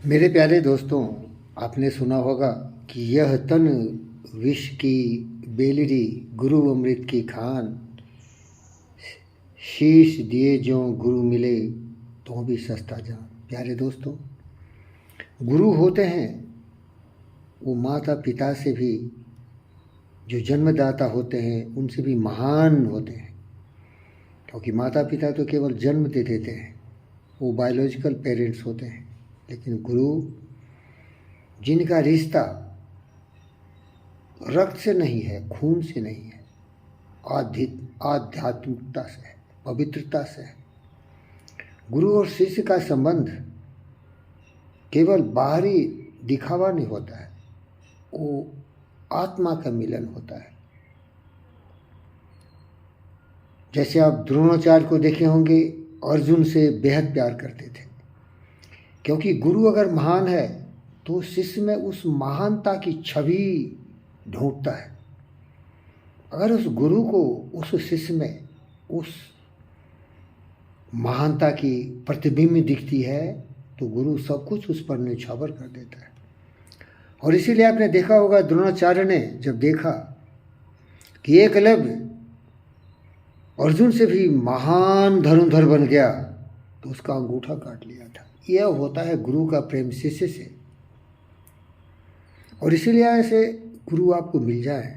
मेरे प्यारे दोस्तों, आपने सुना होगा कि यह तन विष की बेलरी गुरु अमृत की खान, शीश दिए जो गुरु मिले तो भी सस्ता जान। प्यारे दोस्तों, गुरु होते हैं वो माता पिता से भी, जो जन्मदाता होते हैं उनसे भी महान होते हैं। क्योंकि माता पिता तो केवल जन्म दे देते हैं, वो बायोलॉजिकल पेरेंट्स होते हैं, लेकिन गुरु जिनका रिश्ता रक्त से नहीं है, खून से नहीं है, आध्यात्मिकता से है, पवित्रता से है। गुरु और शिष्य का संबंध केवल बाहरी दिखावा नहीं होता है, वो आत्मा का मिलन होता है। जैसे आप द्रोणाचार्य को देखे होंगे, अर्जुन से बेहद प्यार करते थे, क्योंकि गुरु अगर महान है तो शिष्य में उस महानता की छवि ढूंढता है। अगर उस गुरु को उस शिष्य में उस महानता की प्रतिबिंब दिखती है तो गुरु सब कुछ उस पर न्यौछावर कर देता है। और इसीलिए आपने देखा होगा, द्रोणाचार्य ने जब देखा कि एकलव्य अर्जुन से भी महान धनुर्धर बन गया तो उसका अंगूठा काट लिया था। यह होता है गुरु का प्रेम शिष्य से। और इसीलिए ऐसे गुरु आपको मिल जाए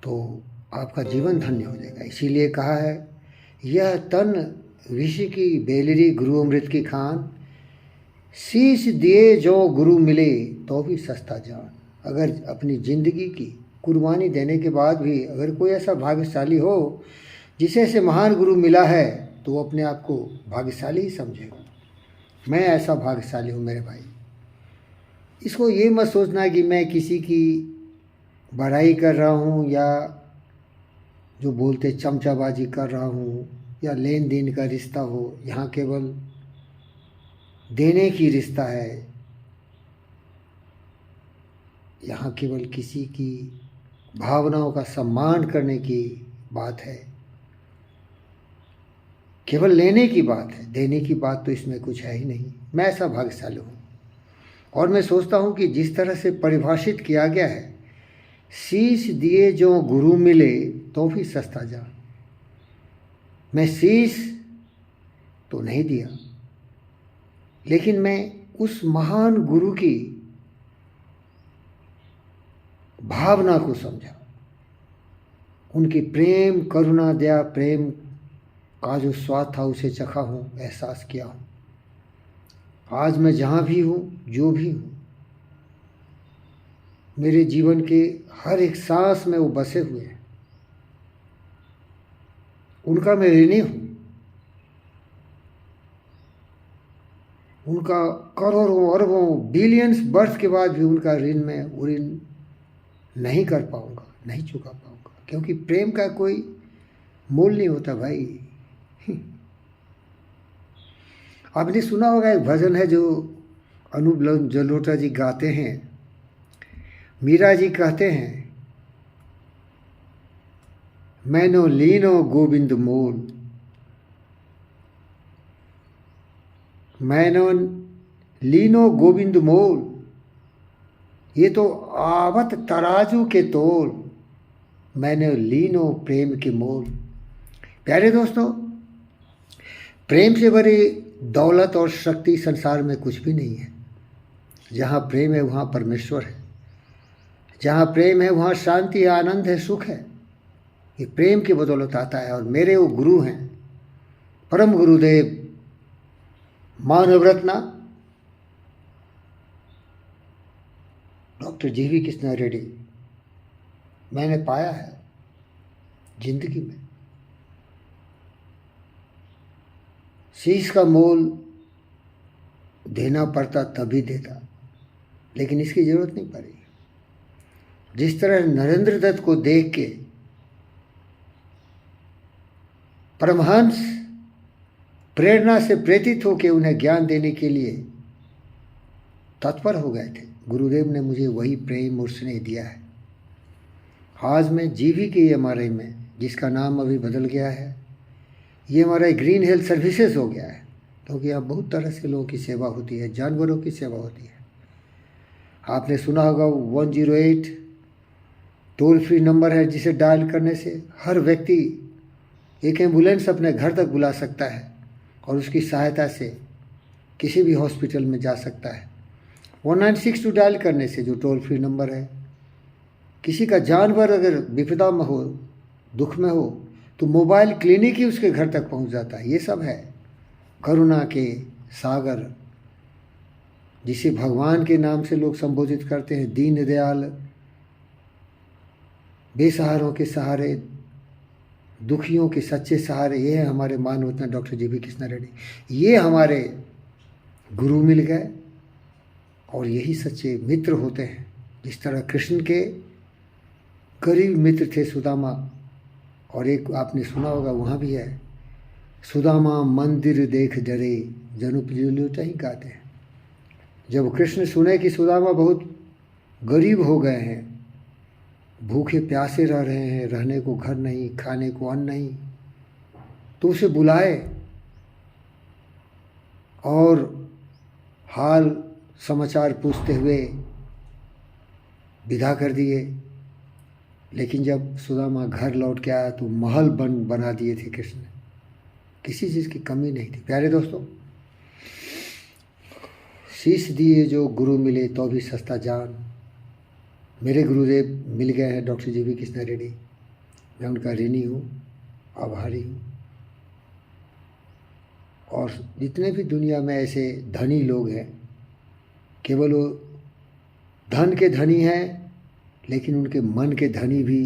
तो आपका जीवन धन्य हो जाएगा। इसीलिए कहा है, यह तन विष की बेलरी गुरु अमृत की खान, शीश दिए जो गुरु मिले तो भी सस्ता जान। अगर अपनी जिंदगी की कुर्बानी देने के बाद भी अगर कोई ऐसा भाग्यशाली हो जिसे से महान गुरु मिला है तो वो अपने आप को भाग्यशाली ही समझेगा। मैं ऐसा भाग्यशाली हूँ मेरे भाई। इसको ये मत सोचना कि मैं किसी की बड़ाई कर रहा हूँ या जो बोलते चमचाबाजी कर रहा हूँ या लेन देन का रिश्ता हो। यहाँ केवल देने की रिश्ता है, यहाँ केवल किसी की भावनाओं का सम्मान करने की बात है, केवल लेने की बात है, देने की बात तो इसमें कुछ है ही नहीं। मैं ऐसा भाग्यशाली हूँ और मैं सोचता हूँ कि जिस तरह से परिभाषित किया गया है, शीश दिए जो गुरु मिले तो भी सस्ता जान। मैं शीश तो नहीं दिया, लेकिन मैं उस महान गुरु की भावना को समझा, उनकी प्रेम करुणा दया प्रेम का जो स्वाद था उसे चखा हूँ, एहसास किया हूँ। आज मैं जहाँ भी हूँ, जो भी हूँ, मेरे जीवन के हर एक सांस में वो बसे हुए हैं, उनका मैं ऋणी हूँ। उनका करोड़ों अरबों बिलियंस बर्थ के बाद भी उनका ऋण मैं ऋण नहीं कर पाऊँगा, नहीं चुका पाऊँगा, क्योंकि प्रेम का कोई मोल नहीं होता भाई। आपने सुना होगा, एक भजन है जो अनूप जलोटा जी गाते हैं। मीरा जी कहते हैं, मैनो लीनो गोविंद मोल, मैनो लीनो गोविंद मोल, ये तो आवत तराजू के तोल, मैंने लीनो प्रेम के मोल। प्यारे दोस्तों, प्रेम से बड़ी दौलत और शक्ति संसार में कुछ भी नहीं है। जहाँ प्रेम है वहाँ परमेश्वर है, जहाँ प्रेम है वहाँ शांति है, आनंद है, सुख है। ये प्रेम की बदौलत आता है। और मेरे वो गुरु हैं, परम गुरुदेव मानव रत्ना डॉक्टर जीवी कृष्णा रेड्डी। मैंने पाया है जिंदगी में, शीश का मोल देना पड़ता तभी देता, लेकिन इसकी ज़रूरत नहीं पड़ी। जिस तरह नरेंद्र दत्त को देख के परमहंस प्रेरणा से प्रेरित होकर उन्हें ज्ञान देने के लिए तत्पर हो गए थे, गुरुदेव ने मुझे वही प्रेम और स्नेह दिया है। आज मैं जीवी के एमआरआई में, जिसका नाम अभी बदल गया है, ये हमारा ग्रीन हेल्थ सर्विसेज हो गया है। क्योंकि यहाँ बहुत तरह से लोगों की सेवा होती है, जानवरों की सेवा होती है। आपने सुना होगा 108 टोल फ्री नंबर है, जिसे डायल करने से हर व्यक्ति एक एम्बुलेंस अपने घर तक बुला सकता है और उसकी सहायता से किसी भी हॉस्पिटल में जा सकता है। 196 डायल करने से, जो टोल फ्री नंबर है, किसी का जानवर अगर विपदा में हो, दुख में हो, तो मोबाइल क्लिनिक ही उसके घर तक पहुंच जाता है। ये सब है करुणा के सागर, जिसे भगवान के नाम से लोग संबोधित करते हैं। दीन दयाल, बेसहारों के सहारे, दुखियों के सच्चे सहारे, ये है हमारे मानवरत्न डॉक्टर जी.वी. कृष्णा रेड्डी। ये हमारे गुरु मिल गए और यही सच्चे मित्र होते हैं। जिस तरह कृष्ण के करीब मित्र थे सुदामा, और एक आपने सुना होगा वहाँ भी है, सुदामा मंदिर देख डरे जनुपजुलूटा ही गाते हैं। जब कृष्ण सुने कि सुदामा बहुत गरीब हो गए हैं, भूखे प्यासे रह रहे हैं, रहने को घर नहीं, खाने को अन्न नहीं, तो उसे बुलाए और हाल समाचार पूछते हुए विदा कर दिए। लेकिन जब सुदामा घर लौट के आया तो महल बना दिए थे कृष्ण ने, किसी चीज़ की कमी नहीं थी। प्यारे दोस्तों, शीश दिए जो गुरु मिले तो भी सस्ता जान। मेरे गुरुदेव मिल गए हैं डॉक्टर जी.वी. कृष्णा रेड्डी। मैं उनका ऋणी हूँ, आभारी हूँ। और जितने भी दुनिया में ऐसे धनी लोग हैं, केवल वो धन के धनी हैं, लेकिन उनके मन के धनी भी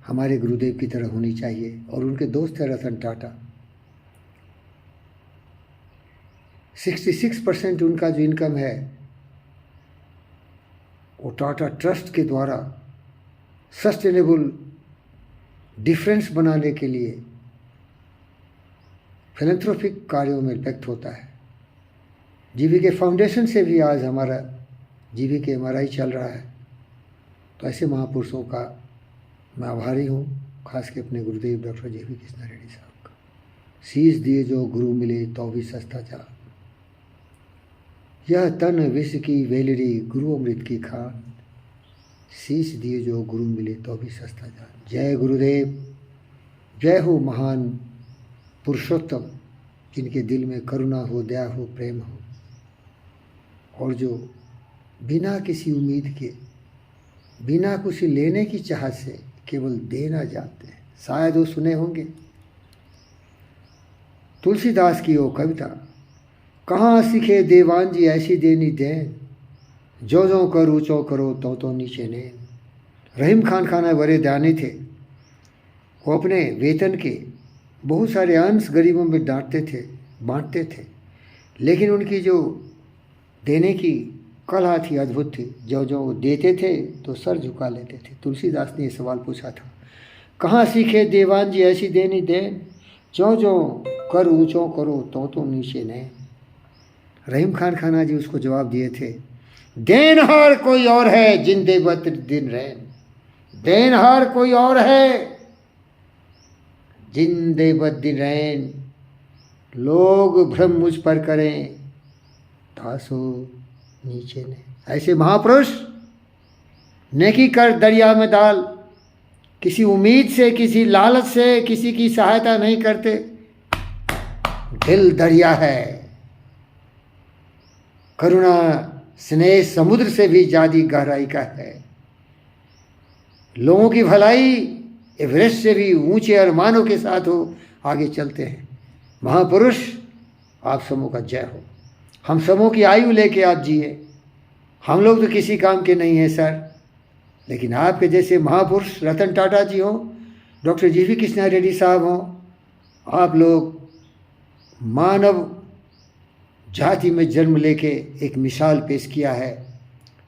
हमारे गुरुदेव की तरह होनी चाहिए। और उनके दोस्त हैं रतन टाटा। 66% उनका जो इनकम है वो टाटा ट्रस्ट के द्वारा सस्टेनेबल डिफरेंस बनाने के लिए फिलैंथ्रोपिक कार्यों में व्यक्त होता है। जीवी के फाउंडेशन से भी आज हमारा जीवी के MRI चल रहा है। तो ऐसे महापुरुषों का मैं आभारी हूँ, खास के अपने गुरुदेव डॉक्टर जी.वी. कृष्णा रेड्डी साहब का। शीश दिए जो गुरु मिले तो भी सस्ता जान, यह तन विष की वेलरी गुरु अमृत की खान। शीश दिए जो गुरु मिले तो भी सस्ता जान। जय गुरुदेव, जय हो महान पुरुषोत्तम, जिनके दिल में करुणा हो, दया हो, प्रेम हो, और जो बिना किसी उम्मीद के, बिना कुछ लेने की चाहत से केवल देना जानते हैं। शायद वो सुने होंगे तुलसीदास की वो कविता, कहाँ सीखे देवान जी ऐसी देनी देन, जो जो कर ऊँचो करो तो नीचे नैन। रहीम खान खाना बड़े दानी थे। वो अपने वेतन के बहुत सारे अंश गरीबों में बांटते थे, लेकिन उनकी जो देने की कला थी अद्भुत थी। जो जो देते थे तो सर झुका लेते थे। तुलसीदास ने ये सवाल पूछा था, कहाँ सीखे देवान जी ऐसी देनी देन, जो जो कर ऊँचो करो तो नीचे नैन। रहीम खान खाना जी उसको जवाब दिए थे, देनहार कोई और है जिंदे बत दिन रैन। देनहार कोई और है जिंदे बत दिन रैन। लोग भ्रम मुझ पर करें तासो नीचे ने। ऐसे महापुरुष नेकी कर दरिया में डाल, किसी उम्मीद से, किसी लालच से किसी की सहायता नहीं करते। दिल दरिया है, करुणा स्नेह समुद्र से भी ज़्यादा गहराई का है। लोगों की भलाई एवरेस्ट से भी ऊंचे अरमानों के साथ हो आगे चलते हैं। महापुरुष आप सबों का जय हो। हम सबों की आयु लेके आप जिए। हम लोग तो किसी काम के नहीं हैं सर, लेकिन आपके जैसे महापुरुष रतन टाटा जी हो, डॉक्टर जी.वी. कृष्णा रेड्डी साहब हो, आप लोग मानव जाति में जन्म लेके एक मिसाल पेश किया है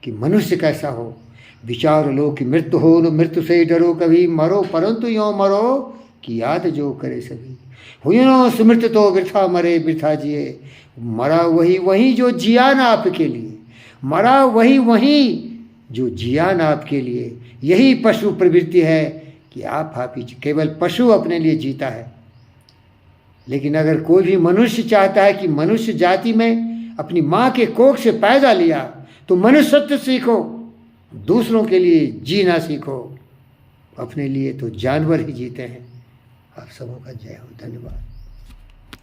कि मनुष्य कैसा हो। विचार लो कि मृत्यु हो, न मृत्यु से डरो कभी, मरो परंतु यों मरो कि याद जो करे सभी। हुई नो सुमृत तो वृथा मरे वृथा जिए, मरा वही वही जो जिया ना आपके लिए, मरा वही वही जो जिया ना आपके लिए। यही पशु प्रवृत्ति है कि आप ही केवल पशु अपने लिए जीता है। लेकिन अगर कोई भी मनुष्य चाहता है कि मनुष्य जाति में अपनी माँ के कोख से पैदा लिया तो मनुष्यत्व सीखो, दूसरों के लिए जीना सीखो, अपने लिए तो जानवर ही जीते हैं। आप सबों का जय हो। धन्यवाद।